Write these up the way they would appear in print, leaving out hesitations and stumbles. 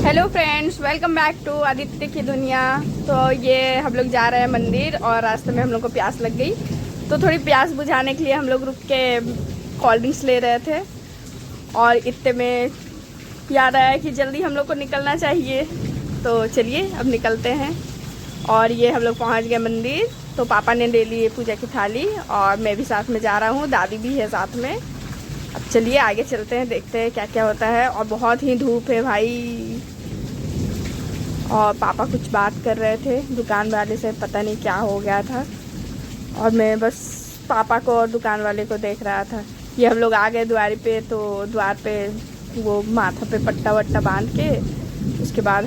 Hello friends, welcome back to Aditya की दुनिया। तो ये हम लोग जा रहे हैं मंदिर और रास्ते में हम लोग को प्यास लग गई, तो थोड़ी प्यास बुझाने के लिए हम लोग रुक के कोल्ड ड्रिंक्स ले रहे थे। और इतने में याद आया कि जल्दी हम लोग को निकलना चाहिए, तो चलिए अब निकलते हैं। और ये हम लोग पहुंच गए मंदिर। तो पापा ने ले ली पूजा की थाली और मैं भी साथ में जा रहा हूँ, दादी भी है साथ में। अब चलिए आगे चलते हैं, देखते हैं क्या क्या होता है। और बहुत ही धूप है भाई। और पापा कुछ बात कर रहे थे दुकान वाले से, पता नहीं क्या हो गया था। और मैं बस पापा को और दुकान वाले को देख रहा था। ये हम लोग आ गए द्वार पे। तो द्वार पे वो माथा पे पट्टा वट्टा बांध के उसके बाद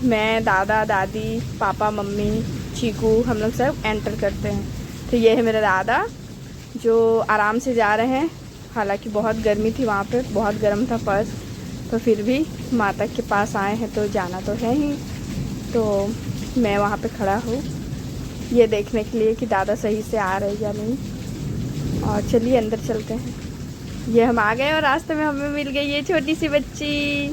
मैं, दादा दादी, पापा, मम्मी, चीकू, हम लोग सब एंटर करते हैं। तो ये है मेरे दादा जो आराम से जा रहे हैं। हालांकि बहुत गर्मी थी वहाँ पे, बहुत गर्म था फर्स्ट, तो फिर भी माता के पास आए हैं तो जाना तो है ही। तो मैं वहाँ पे खड़ा हूँ ये देखने के लिए कि दादा सही से आ रहे या नहीं। और चलिए अंदर चलते हैं। ये हम आ गए और रास्ते में हमें मिल गई ये छोटी सी बच्ची।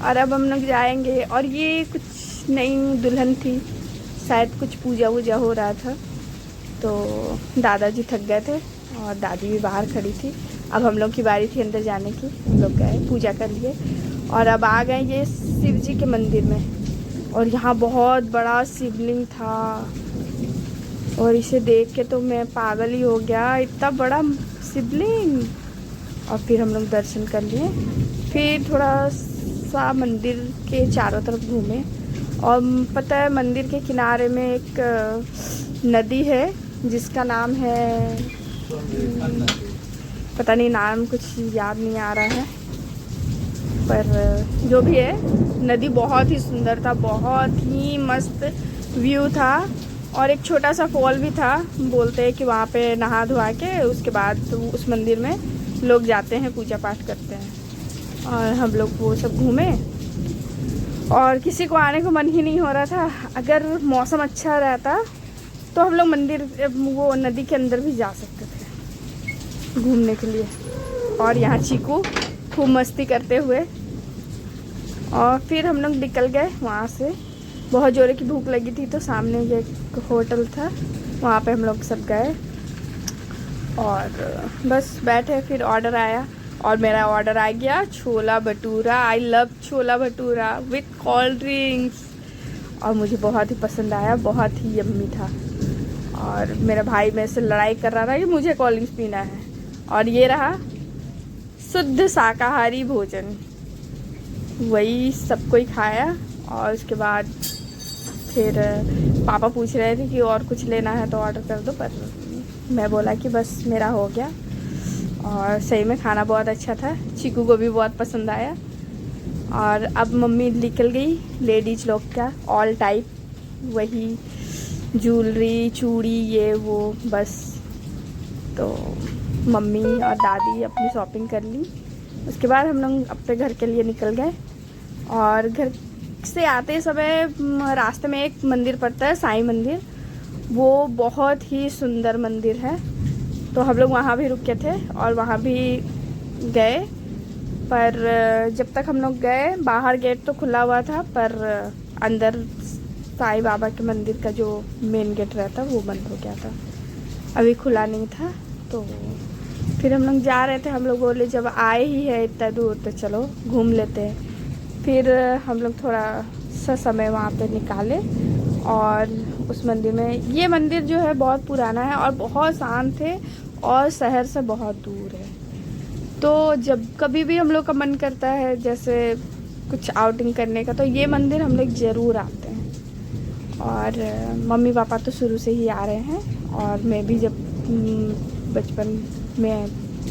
और अब हम लोग जाएंगे। और ये कुछ नई दुल्हन थी, शायद कुछ पूजा वूजा हो रहा था। तो दादाजी थक गए थे और दादी भी बाहर खड़ी थी। अब हम लोग की बारी थी अंदर जाने की। हम लोग गए, पूजा कर लिए और अब आ गए ये शिव जी के मंदिर में। और यहाँ बहुत बड़ा शिवलिंग था और इसे देख के तो मैं पागल ही हो गया, इतना बड़ा शिवलिंग। और फिर हम लोग दर्शन कर लिए, फिर थोड़ा सा मंदिर के चारों तरफ घूमे। और पता है मंदिर के किनारे में एक नदी है जिसका नाम है, पता नहीं नाम कुछ याद नहीं आ रहा है, पर जो भी है नदी बहुत ही सुंदर था, बहुत ही मस्त व्यू था। और एक छोटा सा फॉल भी था। बोलते हैं कि वहाँ पे नहा धोआ के उसके बाद तो उस मंदिर में लोग जाते हैं, पूजा पाठ करते हैं। और हम लोग वो सब घूमे और किसी को आने को मन ही नहीं हो रहा था। अगर मौसम अच्छा रहता तो हम लोग मंदिर वो नदी के अंदर भी जा सकते थे घूमने के लिए। और यहाँ चीकू खूब मस्ती करते हुए। और फिर हम लोग निकल गए वहाँ से। बहुत ज़ोरे की भूख लगी थी तो सामने ये एक होटल था, वहाँ पे हम लोग सब गए और बस बैठे। फिर ऑर्डर आया और मेरा ऑर्डर आ गया छोला bhatura. I love chhola bhatura with cold drinks. और मुझे बहुत ही पसंद आया, बहुत ही यम्मी था। और मेरा भाई मेरे से लड़ाई कर रहा था कि मुझे कोल्ड ड्रिंक्स पीना है। और ये रहा शुद्ध शाकाहारी भोजन, वही सबको ही खाया। और उसके बाद फिर पापा पूछ रहे थे कि और कुछ लेना है तो ऑर्डर कर दो, पर मैं बोला कि बस मेरा हो गया। और सही में खाना बहुत अच्छा था, चीकू को भी बहुत पसंद आया। और अब मम्मी निकल गई लेडीज लोग का ऑल टाइप, वही ज्वेलरी, चूड़ी, ये वो बस। तो मम्मी और दादी अपनी शॉपिंग कर ली। उसके बाद हम लोग अपने घर के लिए निकल गए। और घर से आते समय रास्ते में एक मंदिर पड़ता है, साईं मंदिर। वो बहुत ही सुंदर मंदिर है, तो हम लोग वहाँ भी रुके थे और वहाँ भी गए। पर जब तक हम लोग गए बाहर गेट तो खुला हुआ था, पर अंदर साईं बाबा के मंदिर का जो मेन गेट रहता वो बंद हो गया था, अभी खुला नहीं था। तो फिर हम लोग जा रहे थे, हम लोग बोले जब आए ही है इतना दूर तो चलो घूम लेते हैं। फिर हम लोग थोड़ा सा समय वहाँ पे निकाले और उस मंदिर में, ये मंदिर जो है बहुत पुराना है और बहुत शांत है और शहर से बहुत दूर है। तो जब कभी भी हम लोग का मन करता है जैसे कुछ आउटिंग करने का, तो ये मंदिर हम लोग ज़रूर आते हैं। और मम्मी पापा तो शुरू से ही आ रहे हैं और मैं भी जब बचपन में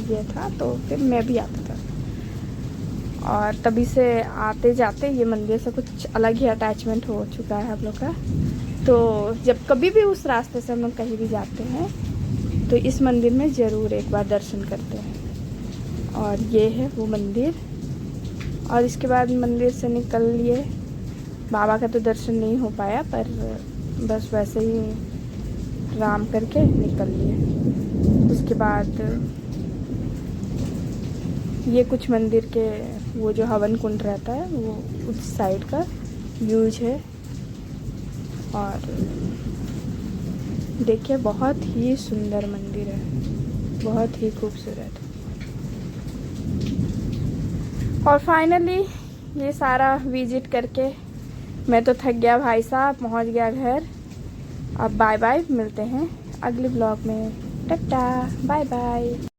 ये था तो फिर मैं भी आता था। और तभी से आते जाते ये मंदिर से कुछ अलग ही अटैचमेंट हो चुका है हम लोग का। तो जब कभी भी उस रास्ते से हम लोग कहीं भी जाते हैं तो इस मंदिर में ज़रूर एक बार दर्शन करते हैं। और ये है वो मंदिर। और इसके बाद मंदिर से निकल लिए। बाबा का तो दर्शन नहीं हो पाया, पर बस वैसे ही राम करके निकल लिए। उसके बाद ये कुछ मंदिर के वो जो हवन कुंड रहता है वो उस साइड का व्यूज है। और देखिए बहुत ही सुंदर मंदिर है, बहुत ही खूबसूरत। और फाइनली ये सारा विजिट करके मैं तो थक गया भाई साहब, पहुंच गया घर। अब बाय बाय, मिलते हैं अगले ब्लॉग में। Tata bye bye.